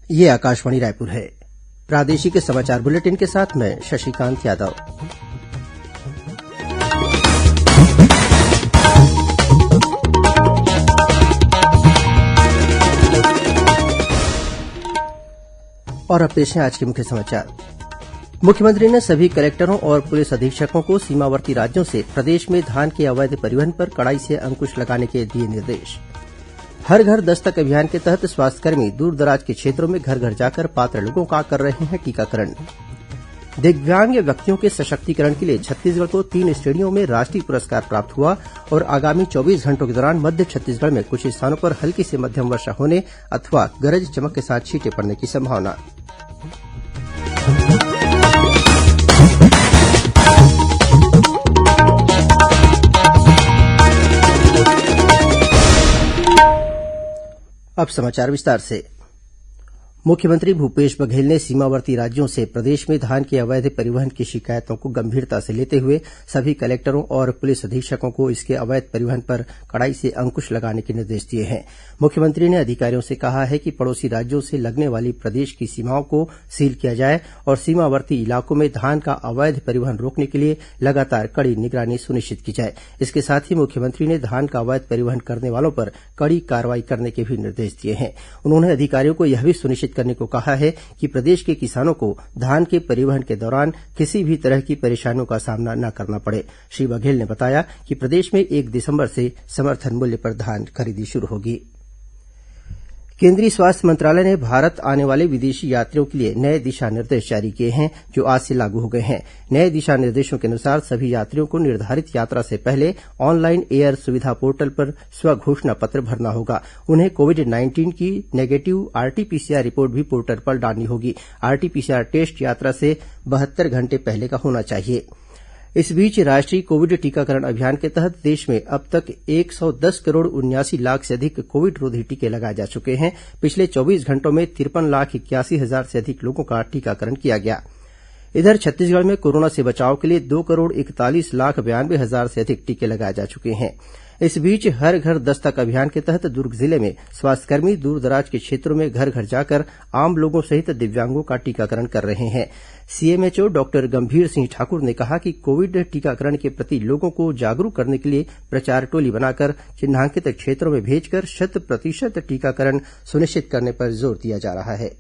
ये आकाशवाणी रायपुर है। प्रादेशिक समाचार बुलेटिन के साथ मैं शशिकांत यादव। और अब पेश है आज के मुख्य समाचार। मुख्यमंत्री ने सभी कलेक्टरों और पुलिस अधीक्षकों को सीमावर्ती राज्यों से प्रदेश में धान के अवैध परिवहन पर कड़ाई से अंकुश लगाने के दिए निर्देश। हर घर दस्तक अभियान के तहत स्वास्थ्यकर्मी दूरदराज के क्षेत्रों में घर घर जाकर पात्र लोगों का कर रहे हैं टीकाकरण। दिव्यांग व्यक्तियों के सशक्तिकरण के लिए छत्तीसगढ़ को 3 श्रेणियों में राष्ट्रीय पुरस्कार प्राप्त हुआ और आगामी 24 घंटों के दौरान मध्य छत्तीसगढ़ में कुछ स्थानों पर हल्की से मध्यम वर्षा होने अथवा गरज चमक के साथ छींटे पड़ने की संभावना। अब समाचार विस्तार से। मुख्यमंत्री भूपेश बघेल ने सीमावर्ती राज्यों से प्रदेश में धान के अवैध परिवहन की शिकायतों को गंभीरता से लेते हुए सभी कलेक्टरों और पुलिस अधीक्षकों को इसके अवैध परिवहन पर कड़ाई से अंकुश लगाने के निर्देश दिए हैं। मुख्यमंत्री ने अधिकारियों से कहा है कि पड़ोसी राज्यों से लगने वाली प्रदेश की सीमाओं को सील किया जाए और सीमावर्ती इलाकों में धान का अवैध परिवहन रोकने के लिए लगातार कड़ी निगरानी सुनिश्चित की जाए। इसके साथ ही मुख्यमंत्री ने धान का अवैध परिवहन करने वालों पर कड़ी कार्रवाई करने के भी निर्देश दिए हैं। उन्होंने अधिकारियों को यह भी सुनिश्चित करने को कहा है कि प्रदेश के किसानों को धान के परिवहन के दौरान किसी भी तरह की परेशानियों का सामना न करना पड़े। श्री बघेल ने बताया कि प्रदेश में 1 दिसंबर से समर्थन मूल्य पर धान खरीदी शुरू होगी। केंद्रीय स्वास्थ्य मंत्रालय ने भारत आने वाले विदेशी यात्रियों के लिए नए दिशा निर्देश जारी किए हैं, जो आज से लागू हो गए हैं। नए दिशा निर्देशों के अनुसार सभी यात्रियों को निर्धारित यात्रा से पहले ऑनलाइन एयर सुविधा पोर्टल पर स्वघोषणा पत्र भरना होगा। उन्हें कोविड-19 की नेगेटिव आरटीपीसीआर रिपोर्ट भी पोर्टल पर डालनी होगी। आरटीपीसीआर टेस्ट यात्रा से 72 घंटे पहले का होना चाहिए। इस बीच राष्ट्रीय कोविड टीकाकरण अभियान के तहत देश में अब तक 110 करोड़ 79 लाख से अधिक कोविड रोधी टीके लगाए जा चुके हैं। पिछले 24 घंटों में 53,81,000 से अधिक लोगों का टीकाकरण किया गया। इधर छत्तीसगढ़ में कोरोना से बचाव के लिए 2 करोड़ 41 लाख 92 हजार से अधिक टीके लगाए जा चुके हैं। इस बीच हर घर दस्तक अभियान के तहत दुर्ग जिले में स्वास्थ्यकर्मी दूरदराज के क्षेत्रों में घर घर जाकर आम लोगों सहित दिव्यांगों का टीकाकरण कर रहे हैं। सीएमएचओ डॉक्टर गंभीर सिंह ठाकुर ने कहा कि कोविड टीकाकरण के प्रति लोगों को जागरूक करने के लिए प्रचार टोली बनाकर चिन्हांकित क्षेत्रों में भेजकर 100% टीकाकरण सुनिश्चित करने पर जोर दिया जा रहा है।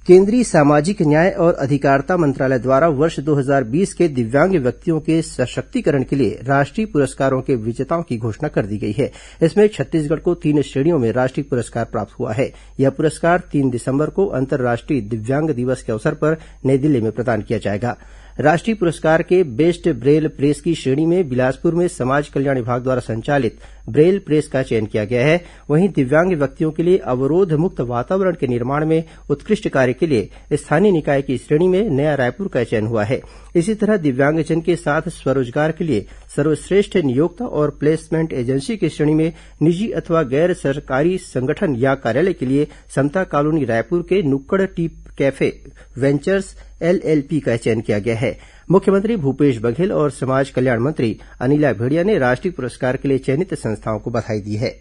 केंद्रीय सामाजिक न्याय और अधिकारिता मंत्रालय द्वारा वर्ष 2020 के दिव्यांग व्यक्तियों के सशक्तिकरण के लिए राष्ट्रीय पुरस्कारों के विजेताओं की घोषणा कर दी गई है। इसमें छत्तीसगढ़ को 3 श्रेणियों में राष्ट्रीय पुरस्कार प्राप्त हुआ है। यह पुरस्कार 3 दिसंबर को अंतर्राष्ट्रीय दिव्यांग दिवस के अवसर पर नई दिल्ली में प्रदान किया जाएगा। राष्ट्रीय पुरस्कार के बेस्ट ब्रेल प्रेस की श्रेणी में बिलासपुर में समाज कल्याण विभाग द्वारा संचालित ब्रेल प्रेस का चयन किया गया है। वहीं दिव्यांग व्यक्तियों के लिए अवरोध मुक्त वातावरण के निर्माण में उत्कृष्ट कार्य के लिए स्थानीय निकाय की श्रेणी में नया रायपुर का चयन हुआ है। इसी तरह दिव्यांगजन के साथ स्वरोजगार के लिए सर्वश्रेष्ठ नियोक्ता और प्लेसमेंट एजेंसी की श्रेणी में निजी अथवा गैर सरकारी संगठन या कार्यालय के लिए समता कॉलोनी रायपुर के नुक्कड़ टी कैफे वेंचर्स एलएलपी का चयन किया गया है। मुख्यमंत्री भूपेश बघेल और समाज कल्याण मंत्री अनिला भेड़िया ने राष्ट्रीय पुरस्कार के लिए चयनित संस्थाओं को बधाई दी है।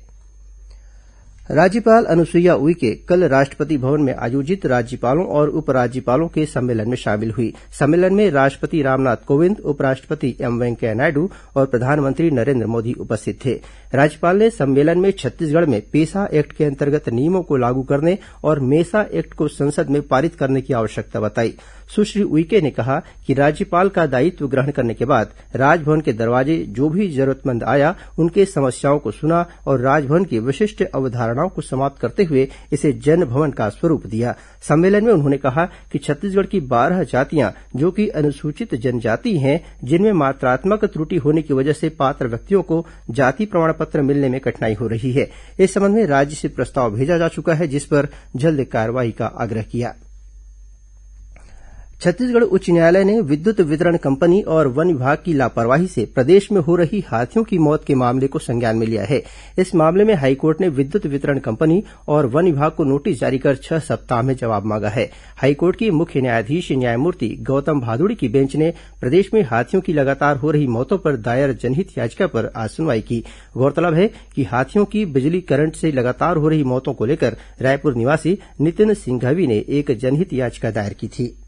राज्यपाल अनुसुईया उइके कल राष्ट्रपति भवन में आयोजित राज्यपालों और उपराज्यपालों के सम्मेलन में शामिल हुई। सम्मेलन में राष्ट्रपति रामनाथ कोविंद, उपराष्ट्रपति एम वेंकैया नायडू और प्रधानमंत्री नरेन्द्र मोदी उपस्थित थे। राज्यपाल ने सम्मेलन में छत्तीसगढ़ में पेसा एक्ट के अंतर्गत नियमों को लागू करने और मेसा एक्ट को संसद में पारित करने की आवश्यकता बताई। सुश्री उइके ने कहा कि राज्यपाल का दायित्व ग्रहण करने के बाद राजभवन के दरवाजे जो भी जरूरतमंद आया उनके समस्याओं को सुना और राजभवन की विशिष्ट अवधारणाओं को समाप्त करते हुए इसे जन भवन का स्वरूप दिया। सम्मेलन में उन्होंने कहा कि छत्तीसगढ़ की 12 जातियां जो कि अनुसूचित जनजाति हैं, जिनमें मात्रात्मक त्रुटि होने की वजह से पात्र व्यक्तियों को जाति प्रमाण पत्र मिलने में कठिनाई हो रही है। इस संबंध में राज्य से प्रस्ताव भेजा जा चुका है, जिस पर जल्द कार्रवाई का आग्रह किया। छत्तीसगढ़ उच्च न्यायालय ने विद्युत वितरण कंपनी और वन विभाग की लापरवाही से प्रदेश में हो रही हाथियों की मौत के मामले को संज्ञान में लिया है। इस मामले में हाईकोर्ट ने विद्युत वितरण कंपनी और वन विभाग को नोटिस जारी कर 6 सप्ताह में जवाब मांगा है। हाईकोर्ट की मुख्य न्यायाधीश न्यायमूर्ति गौतम भादुड़ी की बेंच ने प्रदेश में हाथियों की लगातार हो रही मौतों पर दायर जनहित याचिका पर आज सुनवाई की। गौरतलब है कि हाथियों की बिजली करंट से लगातार हो रही मौतों को लेकर रायपुर निवासी नितिन सिंघवी ने एक जनहित याचिका दायर की थी।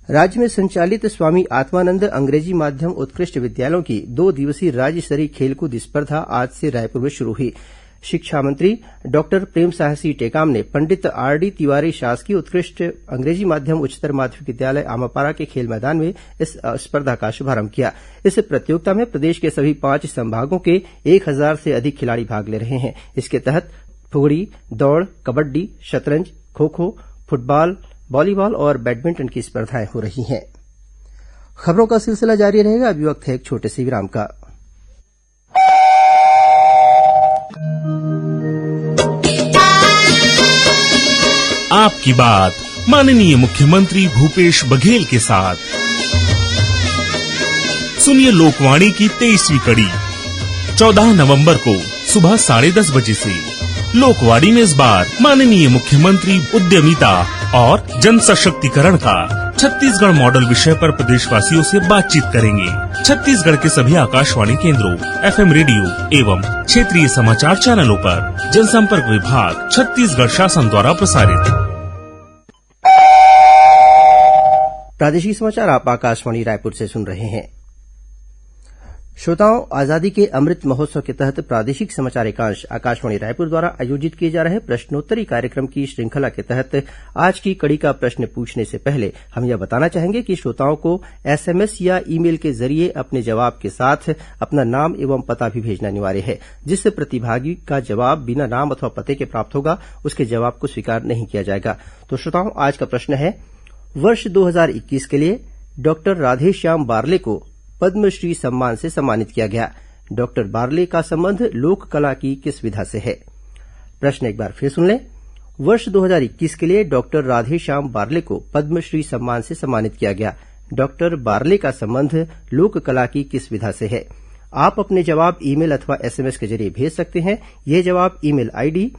राज्य में संचालित स्वामी आत्मानंद अंग्रेजी माध्यम उत्कृष्ट विद्यालयों की 2 दिवसीय राज्य स्तरीय खेलकूद स्पर्धा आज से रायपुर में शुरू हुई। शिक्षा मंत्री डॉक्टर प्रेमसाय सिंह टेकाम ने पंडित आरडी तिवारी शासकीय उत्कृष्ट अंग्रेजी माध्यम उच्चतर माध्यमिक विद्यालय आमापारा के खेल मैदान में इस स्पर्धा का शुभारंभ किया। इस प्रतियोगिता में प्रदेश के सभी 5 संभागों के 1000 से अधिक खिलाड़ी भाग ले रहे हैं। इसके तहत फुगड़ी, दौड़, कबड्डी, शतरंज, खो खो, फुटबॉल, वॉलीबॉल और बैडमिंटन की स्पर्धाएं हो रही हैं। खबरों का सिलसिला जारी रहेगा। अभी वक्त है एक छोटे से विराम का। आपकी बात माननीय मुख्यमंत्री भूपेश बघेल के साथ सुनिए लोकवाणी की 23वीं कड़ी 14 नवंबर को सुबह 10:30 बजे से। लोकवाणी में इस बार माननीय मुख्यमंत्री उद्यमिता और जन सशक्तिकरण का छत्तीसगढ़ मॉडल विषय पर प्रदेशवासियों से बातचीत करेंगे। छत्तीसगढ़ के सभी आकाशवाणी केंद्रों, FM रेडियो एवं क्षेत्रीय समाचार चैनलों पर जनसंपर्क विभाग छत्तीसगढ़ शासन द्वारा प्रसारित। प्रादेशिक समाचार आप आकाशवाणी रायपुर से सुन रहे हैं। श्रोताओं, आजादी के अमृत महोत्सव के तहत प्रादेशिक समाचार एकांश आकाशवाणी रायपुर द्वारा आयोजित किए जा रहे प्रश्नोत्तरी कार्यक्रम की श्रृंखला के तहत आज की कड़ी का प्रश्न पूछने से पहले हम यह बताना चाहेंगे कि श्रोताओं को SMS या ईमेल के जरिए अपने जवाब के साथ अपना नाम एवं पता भी भेजना अनिवार्य है। जिस प्रतिभागी का जवाब बिना नाम अथवा पते के प्राप्त होगा उसके जवाब को स्वीकार नहीं किया जाएगा। तो श्रोताओं, आज का प्रश्न है, वर्ष 2021 के लिए डॉक्टर राधेश्याम बारले को पद्मश्री सम्मान से सम्मानित किया गया। डॉक्टर बारले का संबंध लोक कला की किस विधा से है? प्रश्न एक बार फिर सुन लें। वर्ष 2021 के लिए डॉक्टर राधेश्याम बारले को पद्मश्री सम्मान से सम्मानित किया गया। डॉक्टर बारले का संबंध लोक कला की किस विधा से है? आप अपने जवाब ईमेल अथवा SMS के जरिए भेज सकते हैं। ये जवाब ईमेल ID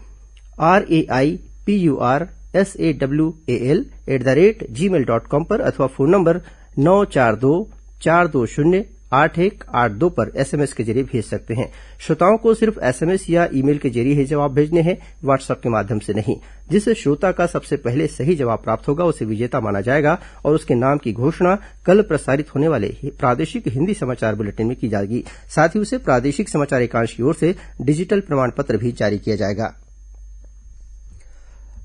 raipurSawal@gmail.com पर अथवा फोन नंबर 9424208182 पर SMS के जरिए भेज सकते हैं। श्रोताओं को सिर्फ SMS या ईमेल के जरिए ही जवाब भेजने हैं, व्हाट्सएप के माध्यम से नहीं। जिस श्रोता का सबसे पहले सही जवाब प्राप्त होगा उसे विजेता माना जाएगा और उसके नाम की घोषणा कल प्रसारित होने वाले प्रादेशिक हिंदी समाचार बुलेटिन में की जाएगी। साथ ही उसे प्रादेशिक समाचार एकांश की ओर से डिजिटल प्रमाण पत्र भी जारी किया जाएगा।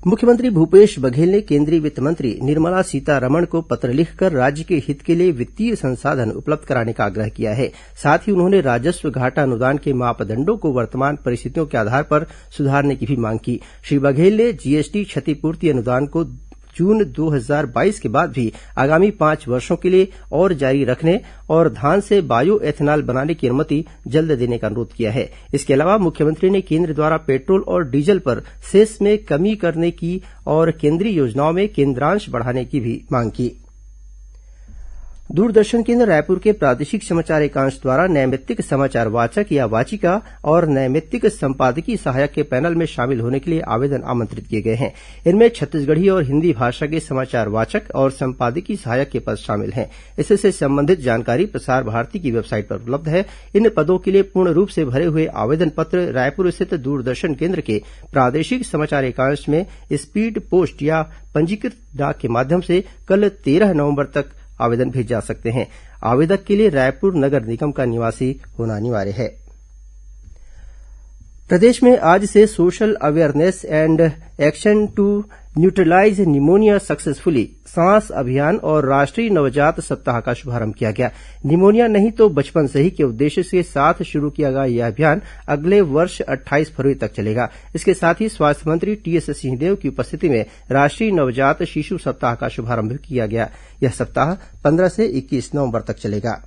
मुख्यमंत्री भूपेश बघेल ने केंद्रीय वित्त मंत्री निर्मला सीतारमण को पत्र लिखकर राज्य के हित के लिए वित्तीय संसाधन उपलब्ध कराने का आग्रह किया है। साथ ही उन्होंने राजस्व घाटा अनुदान के मापदंडों को वर्तमान परिस्थितियों के आधार पर सुधारने की भी मांग की। श्री बघेल ने GST क्षतिपूर्ति अनुदान को जून 2022 के बाद भी आगामी 5 वर्षों के लिए और जारी रखने और धान से बायो एथेनॉल बनाने की अनुमति जल्द देने का अनुरोध किया है। इसके अलावा मुख्यमंत्री ने केंद्र द्वारा पेट्रोल और डीजल पर सेस में कमी करने की और केंद्रीय योजनाओं में केंद्रांश बढ़ाने की भी मांग की। दूरदर्शन केंद्र रायपुर के प्रादेशिक समाचार एकांश द्वारा नैमित्तिक समाचार वाचक या वाचिका और नैमित्तिक संपादकीय सहायक के पैनल में शामिल होने के लिए आवेदन आमंत्रित किए गए हैं। इनमें छत्तीसगढ़ी और हिंदी भाषा के समाचार वाचक और संपादकीय सहायक के पद शामिल हैं। इससे संबंधित जानकारी प्रसार भारती की वेबसाइट पर उपलब्ध है। इन पदों के लिए पूर्ण रूप से भरे हुए आवेदन पत्र रायपुर स्थित दूरदर्शन केंद्र के प्रादेशिक समाचार एकांश में स्पीड पोस्ट या पंजीकृत डाक के माध्यम से कल 13 नवंबर तक आवेदन भेजे जा सकते हैं। आवेदक के लिए रायपुर नगर निगम का निवासी होना अनिवार्य है। प्रदेश में आज से social awareness and action to neutralise pneumonia successfully सांस अभियान और राष्ट्रीय नवजात सप्ताह का शुभारंभ किया गया। निमोनिया नहीं तो बचपन से ही के उद्देश्य के साथ शुरू किया गया यह अभियान अगले वर्ष 28 फरवरी तक चलेगा। इसके साथ ही स्वास्थ्य मंत्री TS सिंहदेव की उपस्थिति में राष्ट्रीय नवजात शिशु सप्ताह का शुभारंभ किया गया। यह सप्ताह 15 से 21 नवंबर तक चलेगा।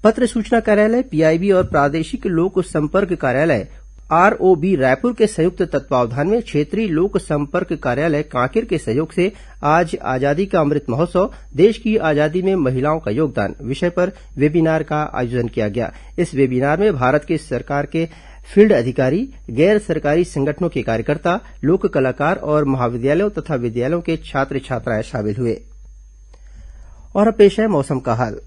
पत्र सूचना कार्यालय PIB और प्रादेशिक लोक संपर्क कार्यालय आरओबी रायपुर के संयुक्त तत्वावधान में क्षेत्रीय लोक संपर्क कार्यालय कांकेर के सहयोग से आज आजादी का अमृत महोत्सव देश की आजादी में महिलाओं का योगदान विषय पर वेबिनार का आयोजन किया गया। इस वेबिनार में भारत की सरकार के फील्ड अधिकारी, गैर सरकारी संगठनों के कार्यकर्ता, लोक कलाकार और महाविद्यालयों तथा विद्यालयों के छात्र छात्राएं शामिल हुए। और अब पेश है मौसम का हाल।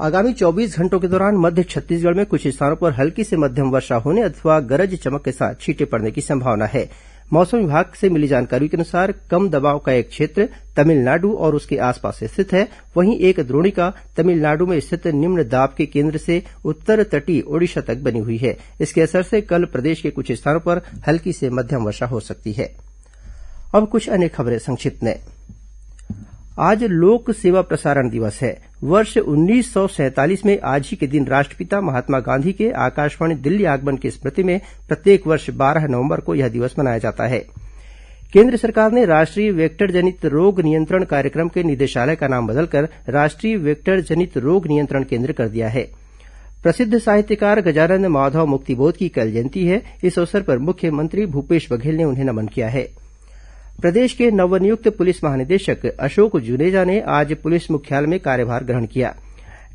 आगामी 24 घंटों के दौरान मध्य छत्तीसगढ़ में कुछ स्थानों पर हल्की से मध्यम वर्षा होने अथवा गरज चमक के साथ छींटे पड़ने की संभावना है। मौसम विभाग से मिली जानकारी के अनुसार कम दबाव का एक क्षेत्र तमिलनाडु और उसके आसपास स्थित है। वहीं एक द्रोणिका तमिलनाडु में स्थित निम्न दाब के केंद्र से उत्तर तटीय ओडिशा तक बनी हुई है। इसके असर से कल प्रदेश के कुछ स्थानों पर हल्की से मध्यम वर्षा हो सकती है। अब कुछ अन्य खबरें संक्षिप्त में। आज लोक सेवा प्रसारण दिवस है। वर्ष 1947 में आज ही के दिन राष्ट्रपिता महात्मा गांधी के आकाशवाणी दिल्ली आगमन की स्मृति में प्रत्येक वर्ष 12 नवंबर को यह दिवस मनाया जाता है। केंद्र सरकार ने राष्ट्रीय वेक्टर जनित रोग नियंत्रण कार्यक्रम के निदेशालय का नाम बदलकर राष्ट्रीय वेक्टर जनित रोग नियंत्रण केंद्र कर दिया है। प्रसिद्ध साहित्यकार गजानन माधव मुक्तिबोध की कल जयंती है। इस अवसर पर मुख्यमंत्री भूपेश बघेल ने उन्हें नमन किया है। प्रदेश के नवनियुक्त पुलिस महानिदेशक अशोक जुनेजा ने आज पुलिस मुख्यालय में कार्यभार ग्रहण किया।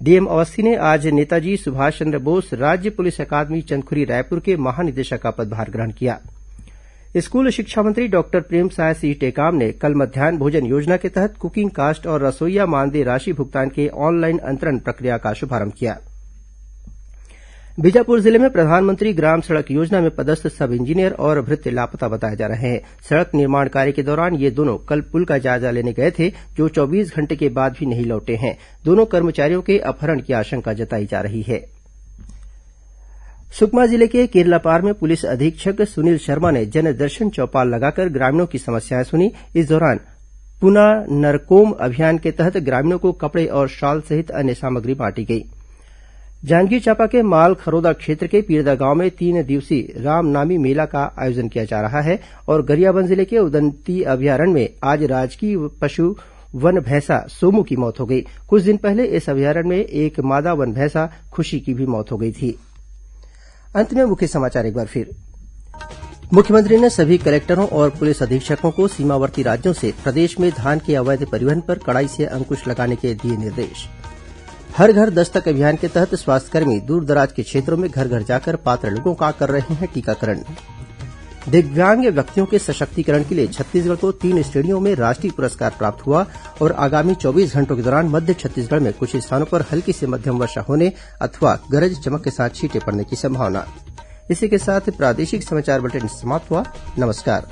डीएम अवस्थी ने आज नेताजी सुभाष चंद्र बोस राज्य पुलिस अकादमी चंदखुरी रायपुर के महानिदेशक का पदभार ग्रहण किया। स्कूल शिक्षा मंत्री डॉक्टर प्रेमसाय सिंह टेकाम ने कल मध्यान्ह भोजन योजना के तहत कुकिंग कास्ट और रसोइया मानदेय राशि भुगतान के ऑनलाइन अंतरण प्रक्रिया का शुभारंभ किया। बीजापुर जिले में प्रधानमंत्री ग्राम सड़क योजना में पदस्थ सब इंजीनियर और भृत्य लापता बताए जा रहे हैं। सड़क निर्माण कार्य के दौरान ये दोनों कल पुल का जायजा लेने गए थे, जो 24 घंटे के बाद भी नहीं लौटे हैं। दोनों कर्मचारियों के अपहरण की आशंका जताई जा रही है। सुकमा जिले के केरलापार में पुलिस अधीक्षक सुनील शर्मा ने जनदर्शन चौपाल लगाकर ग्रामीणों की समस्याएं सुनी। इस दौरान पुना नरकोम अभियान के तहत ग्रामीणों को कपड़े और शॉल सहित अन्य सामग्री बांटी गई। जांजगीर चांपा के माल खरोदा क्षेत्र के पीरदा गांव में 3 दिवसीय रामनामी मेला का आयोजन किया जा रहा है और गरियाबंद जिले के उदंती अभयारण्य में आज राजकीय पशु वन भैंसा सोमू की मौत हो गई। कुछ दिन पहले इस अभयारण्य में एक मादा वन भैंसा खुशी की भी मौत हो गई थी। अंत में मुख्य समाचार एक बार फिर। मुख्यमंत्री ने सभी कलेक्टरों और पुलिस अधीक्षकों को सीमावर्ती राज्यों से प्रदेश में धान के अवैध परिवहन पर कड़ाई से अंकुश लगाने के दिए निर्देश। हर घर दस्तक अभियान के तहत स्वास्थ्यकर्मी दूरदराज के क्षेत्रों में घर घर जाकर पात्र लोगों का कर रहे हैं टीकाकरण। दिव्यांग व्यक्तियों के सशक्तिकरण के लिए छत्तीसगढ़ को 3 श्रेणियों में राष्ट्रीय पुरस्कार प्राप्त हुआ और आगामी 24 घंटों के दौरान मध्य छत्तीसगढ़ में कुछ स्थानों पर हल्की से मध्यम वर्षा होने अथवा गरज चमक के साथ छींटे पड़ने की संभावना। इसी के साथ प्रादेशिक समाचार बुलेटिन समाप्त हुआ। नमस्कार।